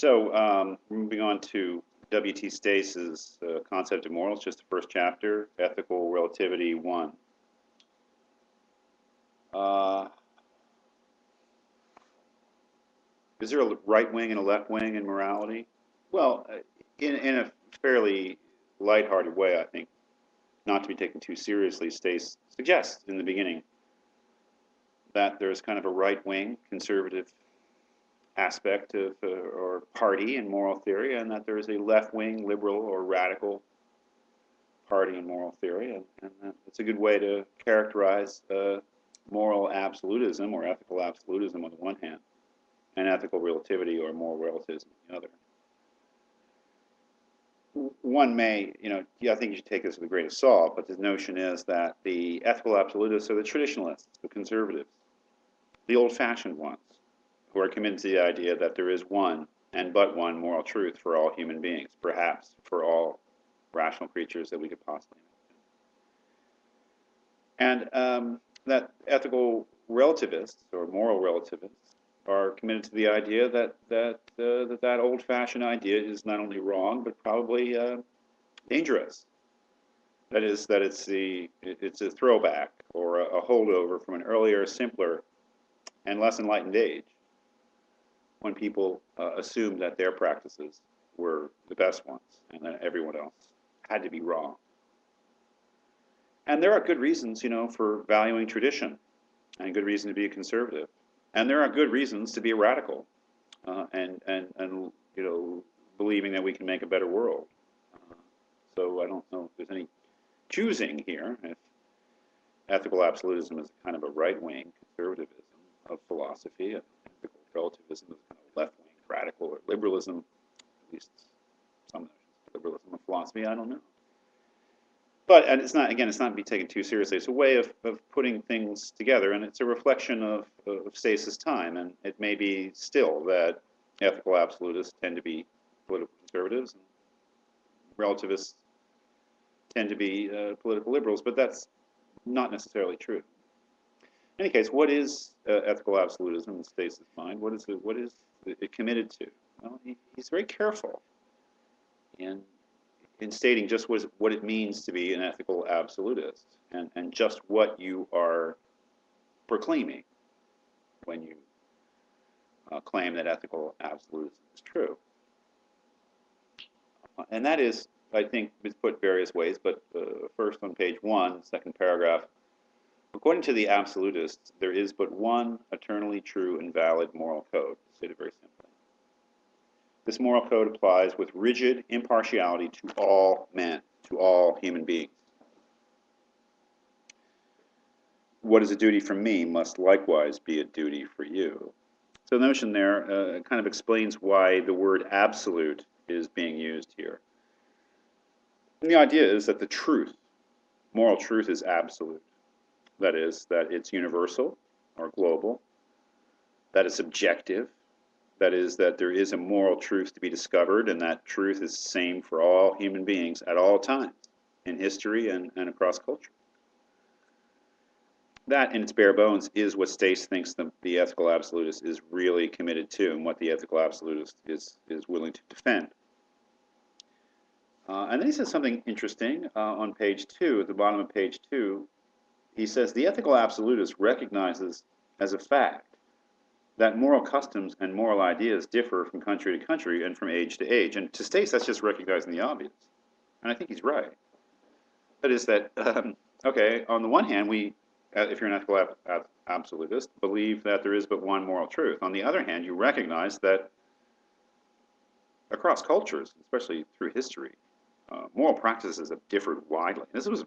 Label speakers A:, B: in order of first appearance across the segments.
A: Moving on to W.T. Stace's Concept of Morals, just the first chapter, Ethical Relativity 1. Is there a right wing and a left wing in morality? Well, in a fairly lighthearted way, I think, not to be taken too seriously, Stace suggests in the beginning that there's kind of a right wing, conservative aspect of or party in moral theory, and that there is a left-wing liberal or radical party in moral theory, and it's a good way to characterize moral absolutism or ethical absolutism on the one hand, and ethical relativity or moral relativism on the other. One may, I think you should take this with a grain of salt, but the notion is that the ethical absolutists are the traditionalists, the conservatives, the old-fashioned ones, who are committed to the idea that there is one and but one moral truth for all human beings, perhaps for all rational creatures that we could possibly imagine. And that ethical relativists or moral relativists are committed to the idea that old-fashioned idea is not only wrong but probably dangerous. That is, that it's a throwback or a holdover from an earlier, simpler, and less enlightened age, when people assumed that their practices were the best ones and that everyone else had to be wrong. And there are good reasons, for valuing tradition, and good reason to be a conservative. And there are good reasons to be a radical, and believing that we can make a better world. So I don't know if there's any choosing here, if ethical absolutism is kind of a right-wing conservatism of philosophy, and ethical relativism is kind of left-wing radical or liberalism, at least some liberalism of philosophy, I don't know. But and it's not to be taken too seriously. It's a way of putting things together, and it's a reflection of Stace's time. And it may be still that ethical absolutists tend to be political conservatives, and relativists tend to be political liberals, but that's not necessarily true. In any case, what is ethical absolutism in Stace's mind? What is it committed to? Well, he's very careful in stating just what it means to be an ethical absolutist, and just what you are proclaiming when you claim that ethical absolutism is true. And that is, I think, is put various ways, but first on page 1, second paragraph, according to the absolutists, there is but one eternally true and valid moral code, stated very simply. This moral code applies with rigid impartiality to all men, to all human beings. What is a duty for me must likewise be a duty for you. So the notion there kind of explains why the word absolute is being used here. And the idea is that the truth, moral truth, is absolute. That is, that it's universal or global, that it's objective, that is, that there is a moral truth to be discovered, and that truth is the same for all human beings at all times, in history and across culture. That, in its bare bones, is what Stace thinks the ethical absolutist is really committed to, and what the ethical absolutist is willing to defend. And then he says something interesting on page 2, at the bottom of page 2. He says, the ethical absolutist recognizes as a fact that moral customs and moral ideas differ from country to country and from age to age. And to Stace, that's just recognizing the obvious. And I think he's right. That is that, okay, on the one hand, we, if you're an ethical absolutist, believe that there is but one moral truth. On the other hand, you recognize that across cultures, especially through history, moral practices have differed widely. This was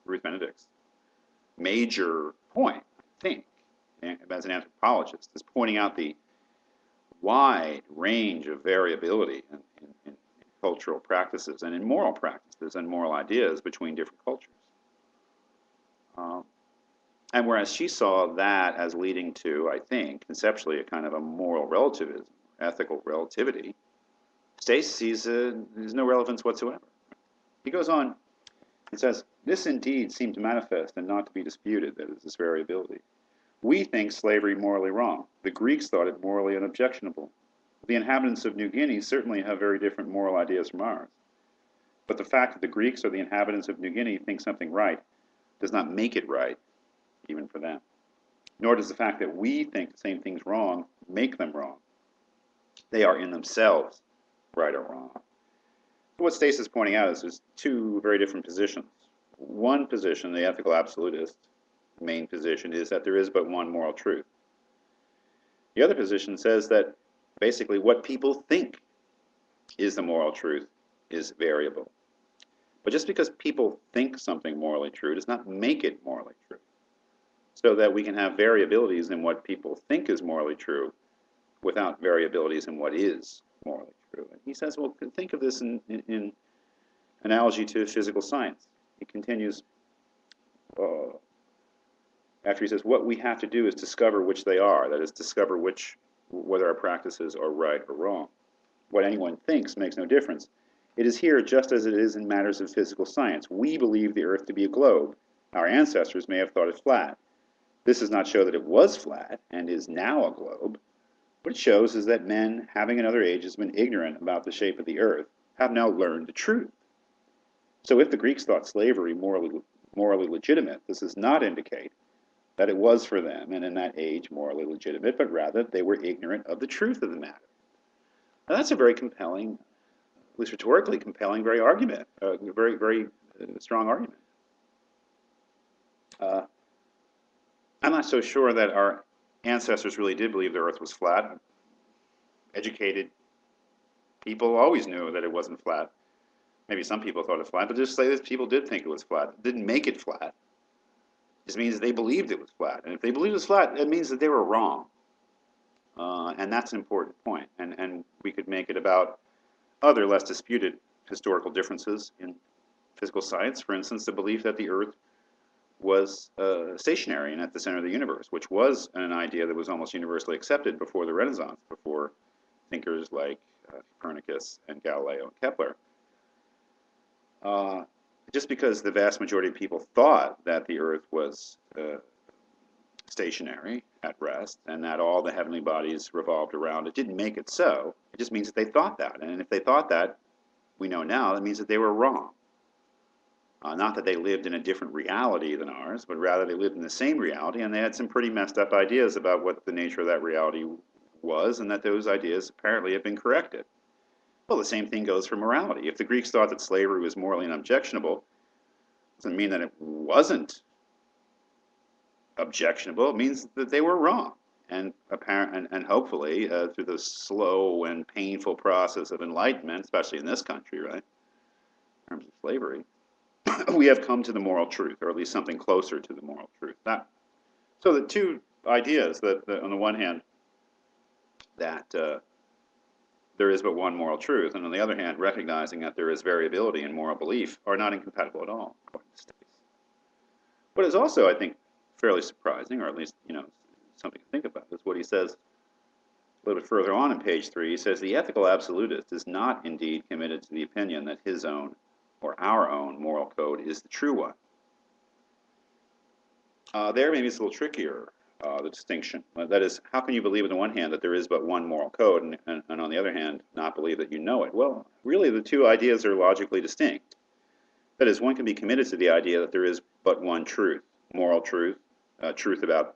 A: Ruth Benedict's major point, I think, as an anthropologist, is pointing out the wide range of variability in cultural practices and in moral practices and moral ideas between different cultures. And whereas she saw that as leading to, I think, conceptually a kind of a moral relativism, ethical relativity, Stace sees there's no relevance whatsoever. He goes on, he says, this indeed seemed to manifest and not to be disputed, that is, this variability. We think slavery morally wrong. The Greeks thought it morally unobjectionable. the inhabitants of New Guinea certainly have very different moral ideas from ours. But the fact that the Greeks or the inhabitants of New Guinea think something right does not make it right, even for them. Nor does the fact that we think the same thing's wrong make them wrong. They are in themselves right or wrong. So what Stace is pointing out is there's two very different positions. One position, the ethical absolutist main position, is that there is but one moral truth. The other position says that basically what people think is the moral truth is variable. But just because people think something morally true does not make it morally true. So that we can have variabilities in what people think is morally true without variabilities in what is morally true. And he says, well, think of this in analogy to physical science. He continues, after he says, what we have to do is discover which they are, that is, discover whether our practices are right or wrong. What anyone thinks makes no difference. It is here just as it is in matters of physical science. We believe the Earth to be a globe. Our ancestors may have thought it flat. This does not show that it was flat and is now a globe. What it shows is that men, having in other ages been ignorant about the shape of the Earth, have now learned the truth. So if the Greeks thought slavery morally legitimate, this does not indicate that it was for them and in that age morally legitimate, but rather they were ignorant of the truth of the matter. Now that's a very compelling, at least rhetorically compelling, very strong argument. I'm not so sure that our ancestors really did believe the Earth was flat. Educated people always knew that it wasn't flat. Maybe some people thought it was flat, but just say that people did think it was flat. It didn't make it flat. It just means they believed it was flat. And if they believed it was flat, it means that they were wrong. And that's an important point. And we could make it about other less disputed historical differences in physical science. For instance, the belief that the Earth was stationary and at the center of the universe, which was an idea that was almost universally accepted before the Renaissance, before thinkers like Copernicus and Galileo and Kepler. Just because the vast majority of people thought that the Earth was stationary, at rest, and that all the heavenly bodies revolved around it, didn't make it so. It just means that they thought that. And if they thought that, we know now, that means that they were wrong. Not that they lived in a different reality than ours, but rather they lived in the same reality, and they had some pretty messed up ideas about what the nature of that reality was, and that those ideas apparently have been corrected. Well, the same thing goes for morality. If the Greeks thought that slavery was morally unobjectionable, it doesn't mean that it wasn't objectionable. It means that they were wrong. And hopefully, through the slow and painful process of enlightenment, especially in this country, right, in terms of slavery, we have come to the moral truth, or at least something closer to the moral truth. So the two ideas that, on the one hand, that there is but one moral truth, and on the other hand, recognizing that there is variability in moral belief, are not incompatible at all, according to Stace. What is also, I think, fairly surprising, or at least, something to think about, is what he says a little bit further on in page 3. He says, the ethical absolutist is not indeed committed to the opinion that his own or our own moral code is the true one. There maybe it's a little trickier, the distinction. That is, how can you believe on the one hand that there is but one moral code, and on the other hand, not believe that you know it? Well, really the two ideas are logically distinct. That is, one can be committed to the idea that there is but one truth, moral truth, truth about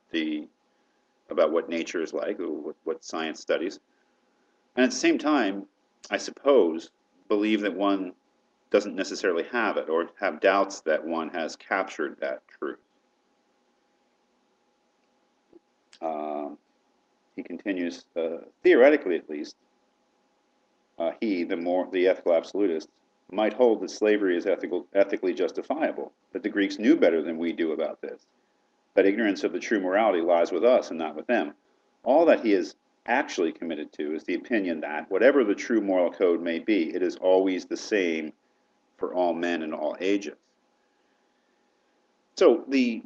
A: what nature is like, or what science studies. And at the same time, I suppose, believe that one doesn't necessarily have it, or have doubts that one has captured that truth. He continues, theoretically at least, the ethical absolutist, might hold that slavery is ethically justifiable, that the Greeks knew better than we do about this, that ignorance of the true morality lies with us and not with them. All that he is actually committed to is the opinion that, whatever the true moral code may be, it is always the same for all men in all ages. So the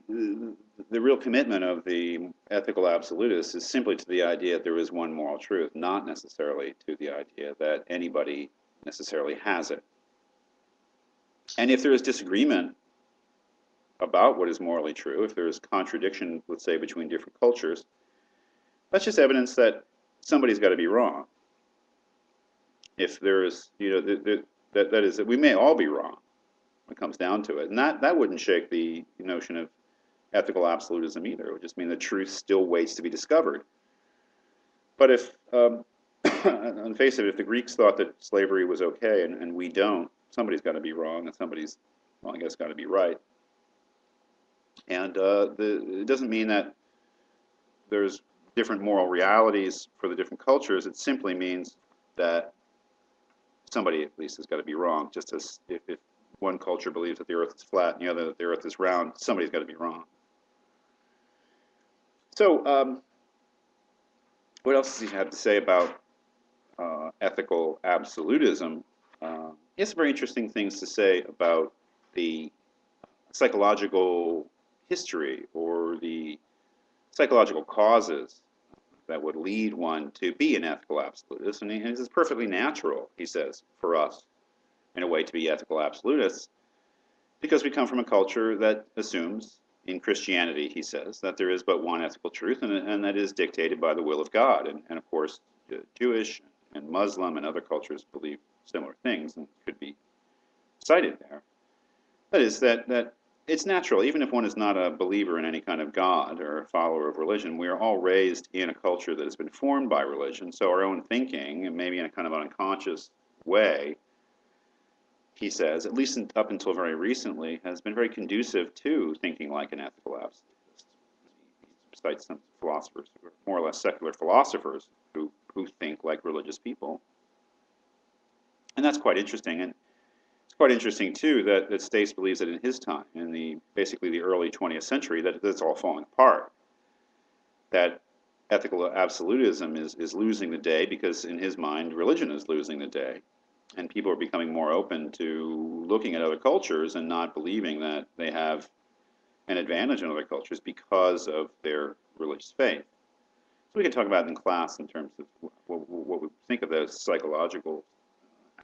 A: real commitment of the ethical absolutist is simply to the idea that there is one moral truth, not necessarily to the idea that anybody necessarily has it. And if there is disagreement about what is morally true, if there is contradiction, let's say, between different cultures, that's just evidence that somebody's got to be wrong. if there is, that is that we may all be wrong when it comes down to it, and that wouldn't shake the notion of ethical absolutism either. It would just mean the truth still waits to be discovered. But if, on the face of it, if the Greeks thought that slavery was okay and we don't, somebody's got to be wrong and somebody's, well, I guess, got to be right. And it doesn't mean that there's different moral realities for the different cultures. It simply means that somebody at least has got to be wrong. Just as if one culture believes that the Earth is flat and the other that the Earth is round, somebody's got to be wrong. So what else does he have to say about ethical absolutism? He has some very interesting things to say about the psychological history or the psychological causes that would lead one to be an ethical absolutist. And this is perfectly natural, he says, for us, in a way, to be ethical absolutists, because we come from a culture that assumes, in Christianity, he says, that there is but one ethical truth, and that is dictated by the will of God. And of course, Jewish and Muslim and other cultures believe similar things and could be cited there. That is, that it's natural, even if one is not a believer in any kind of God or a follower of religion, we are all raised in a culture that has been formed by religion, so our own thinking, and maybe in a kind of unconscious way, he says, at least up until very recently, has been very conducive to thinking like an ethical absolutist. He cites some philosophers who are more or less secular philosophers who think like religious people. And that's quite interesting. And it's quite interesting, too, that Stace believes that in his time, in basically the early 20th century, that it's all falling apart. That ethical absolutism is losing the day because, in his mind, religion is losing the day. And people are becoming more open to looking at other cultures and not believing that they have an advantage in other cultures because of their religious faith. So we can talk about it in class in terms of what we think of those psychological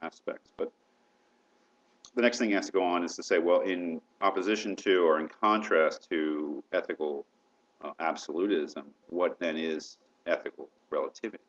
A: aspects. But the next thing he has to go on is to say, well, in opposition to or in contrast to ethical absolutism, what then is ethical relativity?